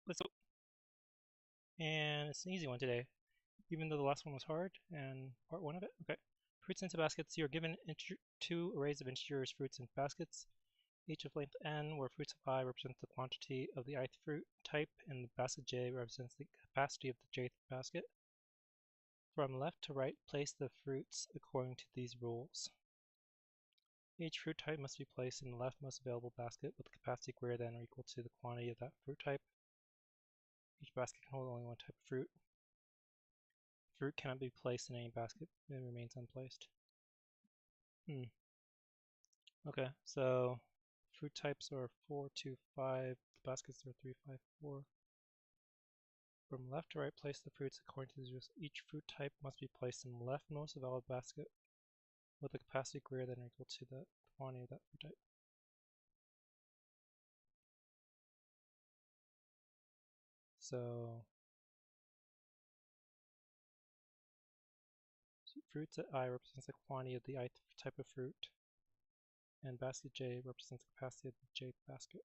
let's go. And it's an easy one today, even though the last one was hard and part one of it. Okay. Fruits into baskets. You are given two arrays of integers fruits in baskets, each of length n, where fruits of I represents the quantity of the ith fruit type, and the basket j represents the capacity of the jth basket. From left to right, place the fruits according to these rules. Each fruit type must be placed in the leftmost available basket with a capacity greater than or equal to the quantity of that fruit type. Each basket can hold only one type of fruit. Fruit cannot be placed in any basket and remains unplaced. Okay, so fruit types are 4, 2, 5. The baskets are 3, 5, 4. From left to right, place the fruits according to the rules. Each fruit type must be placed in the leftmost available basket with a capacity greater than or equal to the quantity of that fruit type. So fruits at I represents the quantity of the ith type of fruit, and basket j represents the capacity of the jth basket.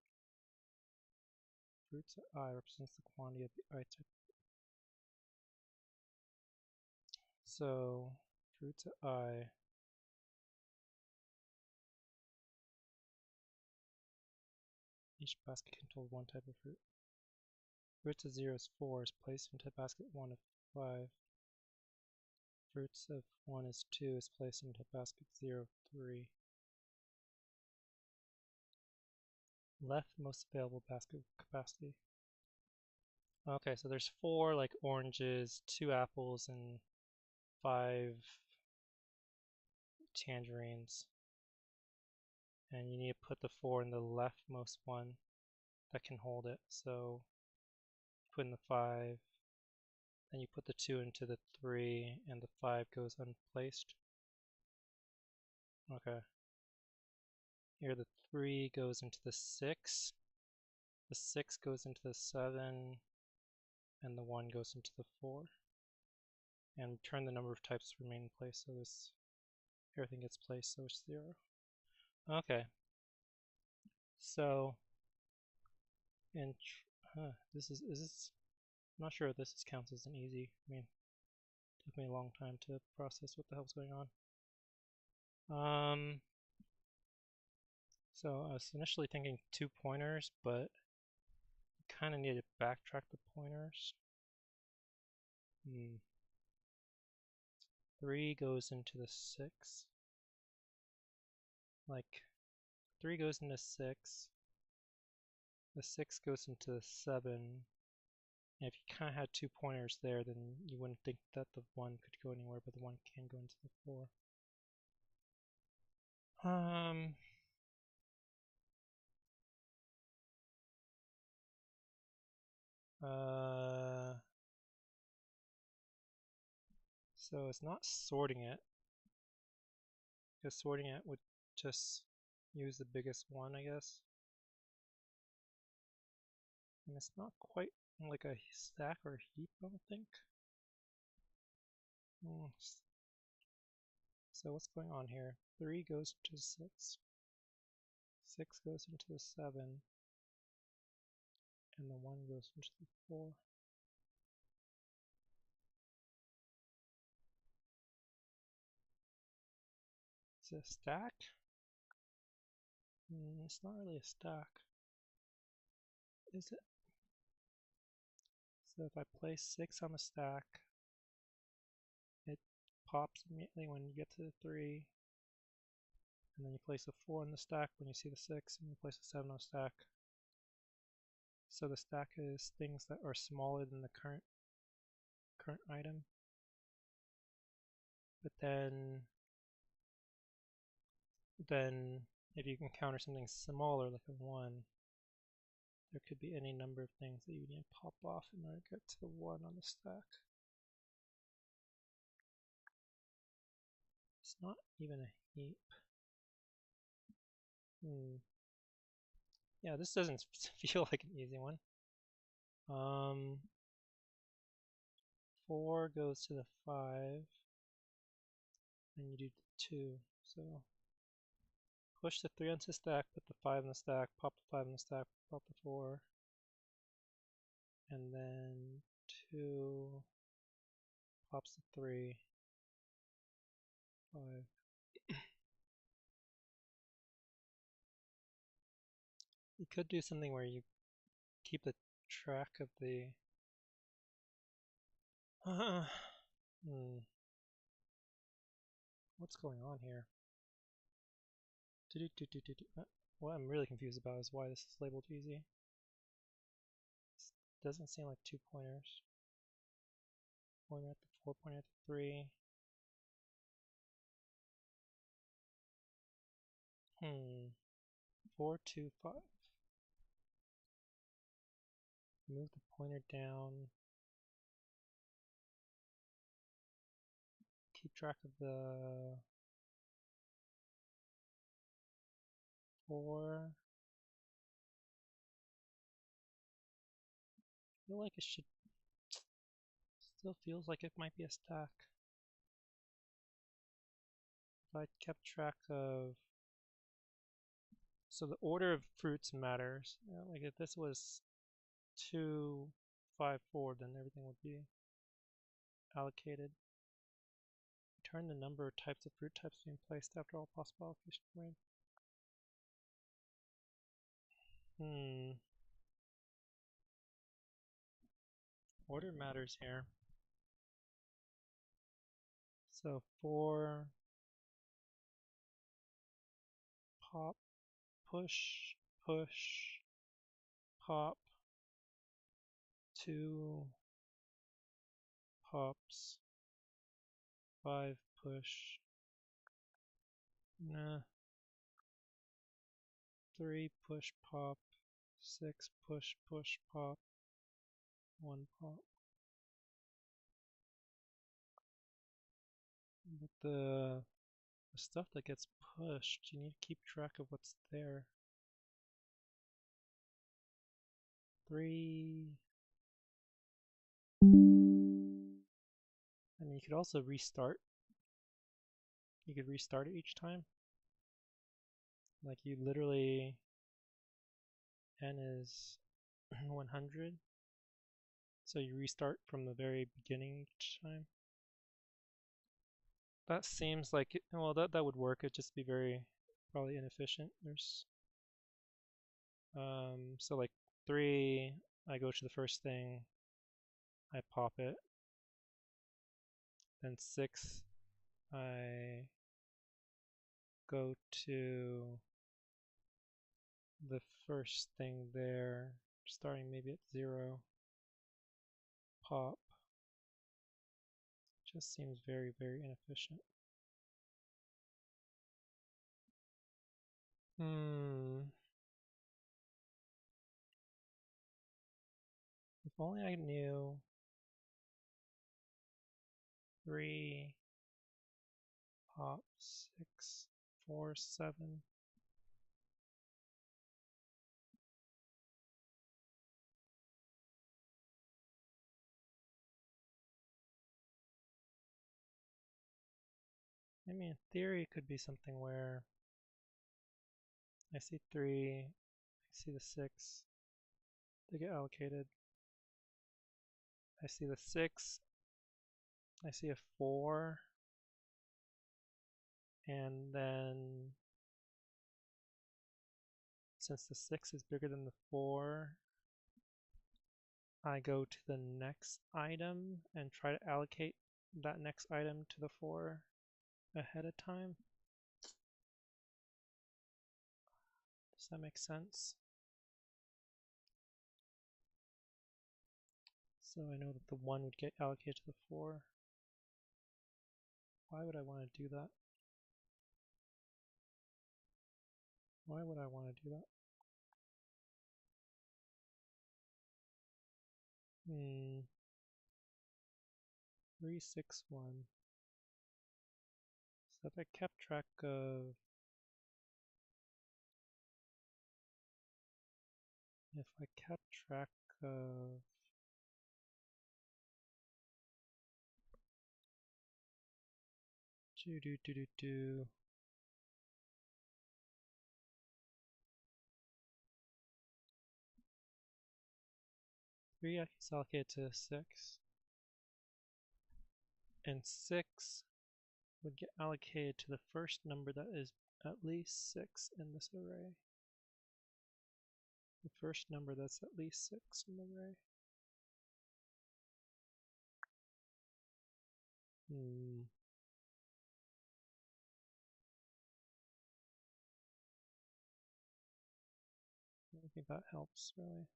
Fruits at I represents the quantity of the ith type. So fruits at I each basket can hold one type of fruit. Fruits of 0 is 4 is placed into basket 1 of 5. Fruits of 1 is 2 is placed into basket 0 of 3. Left most available basket capacity. Okay, so there's 4 like oranges, 2 apples, and 5 tangerines. And you need to put the 4 in the leftmost one that can hold it. So put in the 5, then you put the 2 into the 3, and the 5 goes unplaced. Okay. Here the 3 goes into the 6, the 6 goes into the 7, and the 1 goes into the 4. And return the number of types to remain in place, so this everything gets placed, so it's 0. Okay. So, and this is this? I'm not sure if this counts as an easy. I mean, it took me a long time to process what the hell's going on. So I was initially thinking 2 pointers, but I kind of need to backtrack the pointers. 3 goes into the 6. Like, 3 goes into 6. The 6 goes into the 7. And if you kind of had 2 pointers there, then you wouldn't think that the 1 could go anywhere, but the 1 can go into the 4. So it's not sorting it, because sorting it would just use the biggest one, I guess. And it's not quite like a stack or a heap, I don't think. So what's going on here? 3 goes into 6. 6 goes into the 7. And the 1 goes into the 4. Is it a stack? It's not really a stack. Is it? So if I place 6 on the stack, it pops immediately when you get to the 3. And then you place a 4 on the stack when you see the 6, and you place a 7 on the stack. So the stack is things that are smaller than the current item. But then if you can counter something smaller like a 1, there could be any number of things that you need to pop off in order to get to the 1 on the stack. It's not even a heap. Yeah, this doesn't feel like an easy one. 4 goes to the 5, and you do the 2. So push the 3 onto the stack, put the 5 in the stack, pop the 5 in the stack, pop the 4. and then 2 pops to 3, 5. You could do something where you keep the track of the what's going on here? What I'm really confused about is why this is labeled easy. This doesn't seem like 2 pointers. Pointer at the 4, pointer at the 3. 4, 2, 5. Move the pointer down. Keep track of the 4. I feel like it should. Still feels like it might be a stack. If I kept track of. So the order of fruits matters. Like if this was 2, 5, 4, then everything would be allocated. Return the number of types of fruit types being placed after all possible allocations are made. Order matters here. So 4, pop, push, push, pop, 2, pops, 5, push, nah, 3, push, pop, 6, push, push, pop, 1 pop. But the stuff that gets pushed, you need to keep track of what's there. 3. And you could also restart. You could restart it each time. Like you literally, n is 100. So you restart from the very beginning each time. That seems like, well, that would work. It'd just be very, probably inefficient. There's, so like 3, I go to the first thing, I pop it. Then 6, I go to the first thing there, starting maybe at 0, pop. Just seems very, very inefficient. If only I knew 3, pop, 6, 4, 7. I mean, in theory, it could be something where I see 3, I see the 6, they get allocated. I see the 6, I see a 4, and then since the 6 is bigger than the 4, I go to the next item and try to allocate that next item to the 4 ahead of time. Does that make sense? So I know that the 1 would get allocated to the 4. Why would I want to do that? Why would I want to do that? 3, 6, 1. So if I kept track of, if I kept track of 3 gets allocated to 6. And 6 would get allocated to the first number that is at least 6 in this array. The first number that's at least 6 in the array. I don't think that helps, really.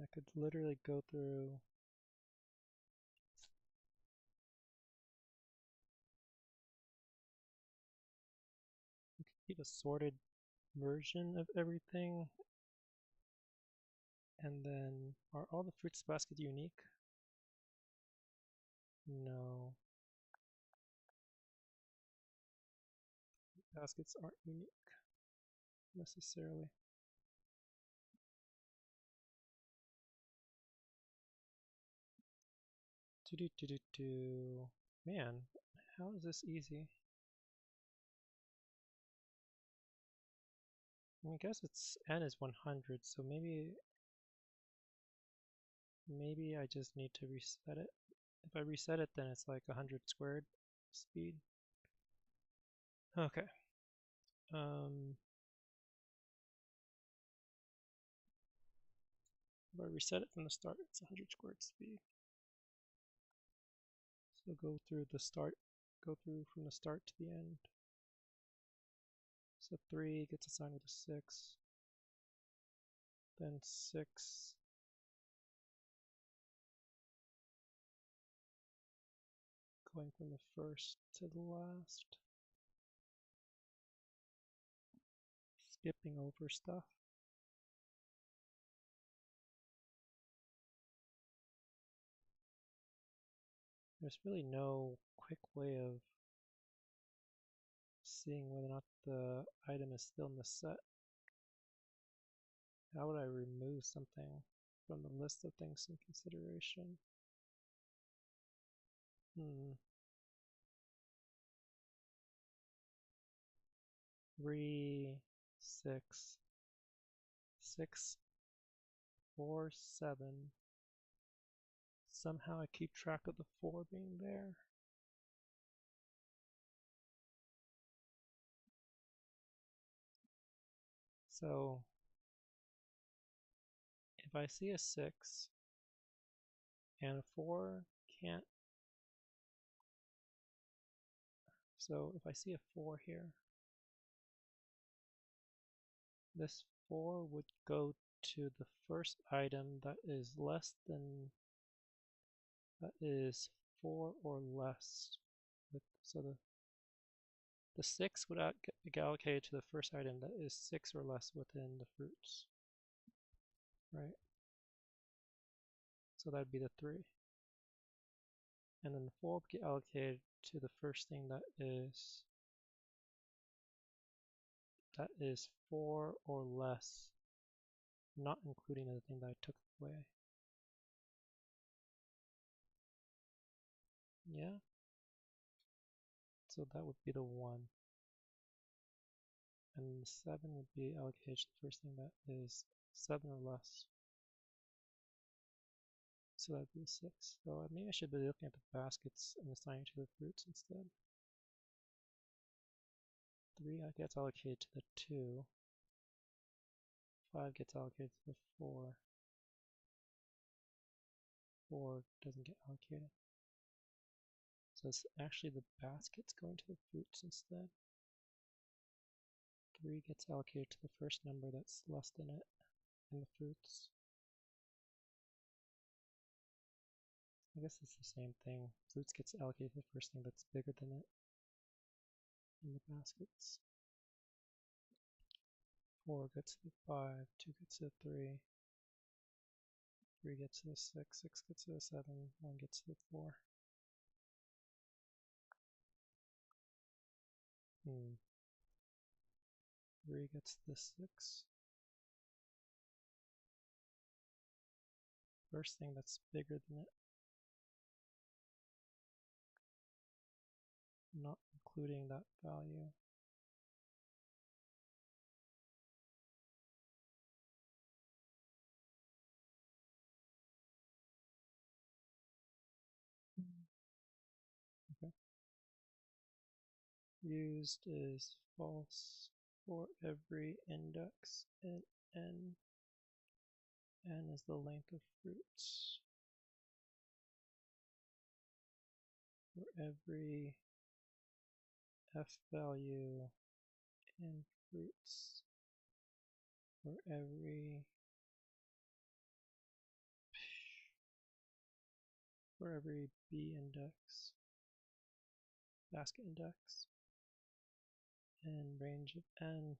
I could literally go through keep a sorted version of everything. And then, are all the fruits basket unique? No. Baskets aren't unique necessarily. Man, how is this easy? I guess it's n is 100, so maybe I just need to reset it. If I reset it, then it's like 100 squared speed. Okay. If I reset it from the start, it's 100 squared speed. So go through from the start to the end. So 3 gets assigned with a 6. Then 6 going from the first to the last. Skipping over stuff. There's really no quick way of seeing whether or not the item is still in the set. How would I remove something from the list of things in consideration? 3, 6, 6, 4, 7. Somehow I keep track of the 4 being there. So if I see a 6 and a 4 can't, so if I see a 4 here, this 4 would go to the first item that is less than, that is 4 or less. So the 6 would get allocated to the first item that is 6 or less within the fruits, right? So that would be the 3. And then the 4 would get allocated to the first thing that is 4 or less, not including the thing that I took away. Yeah? So that would be the 1. And the 7 would be allocated to the first thing that is 7 or less. So that would be the 6. So maybe I should be looking at the baskets and assigning to the fruits instead. 3 gets allocated to the 2. 5 gets allocated to the 4. 4 doesn't get allocated. So it's actually the baskets going to the fruits instead. 3 gets allocated to the first number that's less than it in the fruits. I guess it's the same thing. Fruits gets allocated to the first thing that's bigger than it in the baskets. 4 gets to the 5, 2 gets to the 3, 3 gets to the 6, 6 gets to the 7, 1 gets to the 4. 3 gets to the 6. First thing that's bigger than it. Not including that value. used is false for every index in n. N is the length of fruits. For every f value in fruits, for every b index, basket index, and range of n,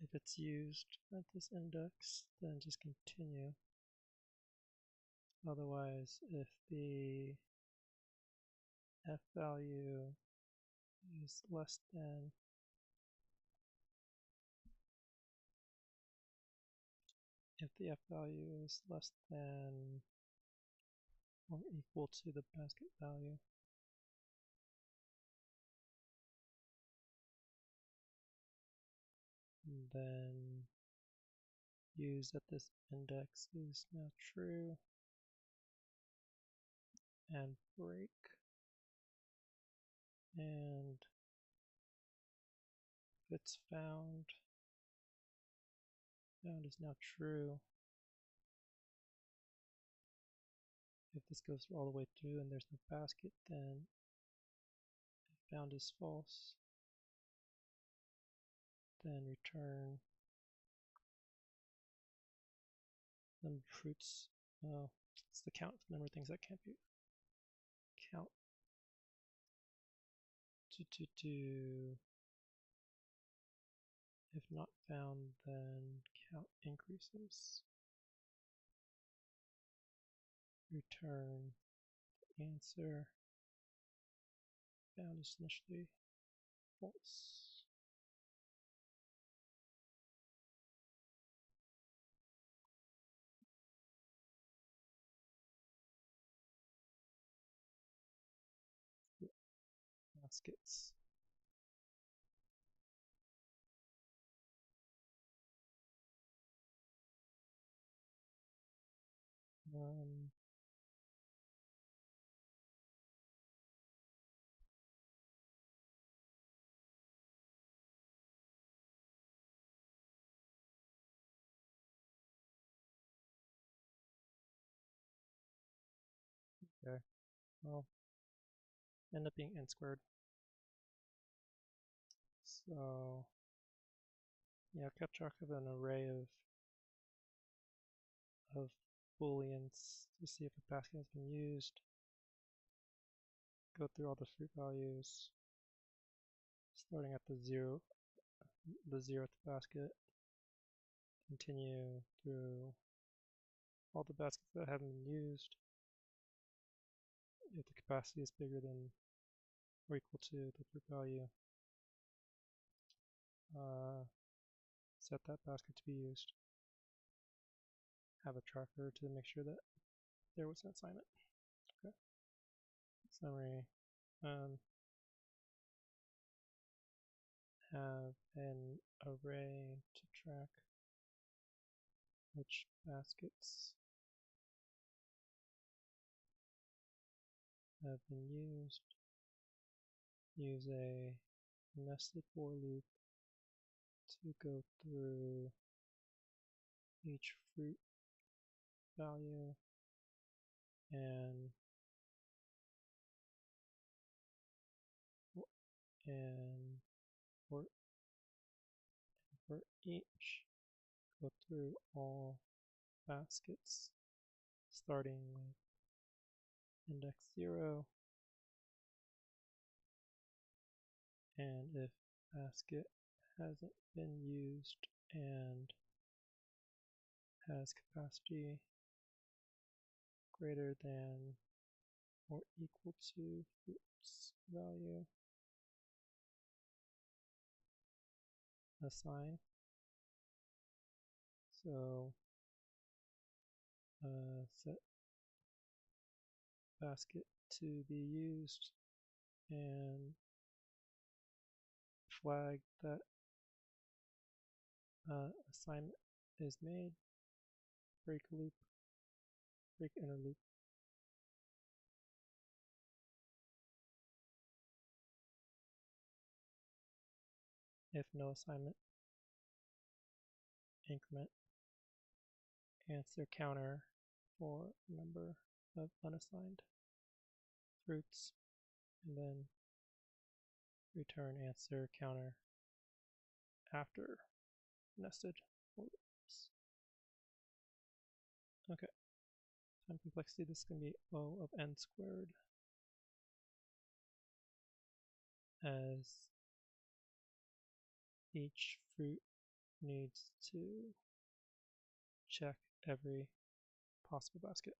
if it's used at this index, then just continue. Otherwise, if the f value is less than or equal to the basket value, then use that this index is now true and break. And if it's found is now true. If this goes all the way through and there's no basket, then found is false. Then return number of fruits. Oh, it's the count of the number of things that can't be count. If not found, then count increases. Return the answer. Found is initially false. Baskets. Okay, well, end up being n squared. So, yeah, I kept track of an array of booleans to see if a basket has been used. Go through all the fruit values, starting at the zero at the basket. Continue through all the baskets that haven't been used. If the capacity is bigger than or equal to the fruit value, set that basket to be used. Have a tracker to make sure that there was an assignment. Okay. Summary. Have an array to track which baskets have been used. Use a nested for loop to go through each fruit value and for each go through all baskets starting with index 0, and if basket hasn't been used and has capacity greater than or equal to fruits value, assign. So set basket to be used and flag that assignment is made, break inner loop. if no assignment, increment answer counter for number of unassigned fruits, and then return answer counter after nested for loops. Okay, time complexity, this is going to be O of n squared, as each fruit needs to check every possible basket,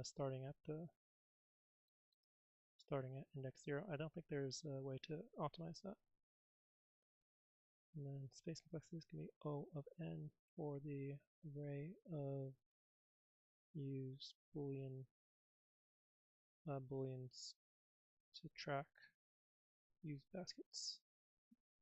starting at index 0. I don't think there's a way to optimize that. And then space complexity is going to be O of n for the array of used booleans to track used baskets.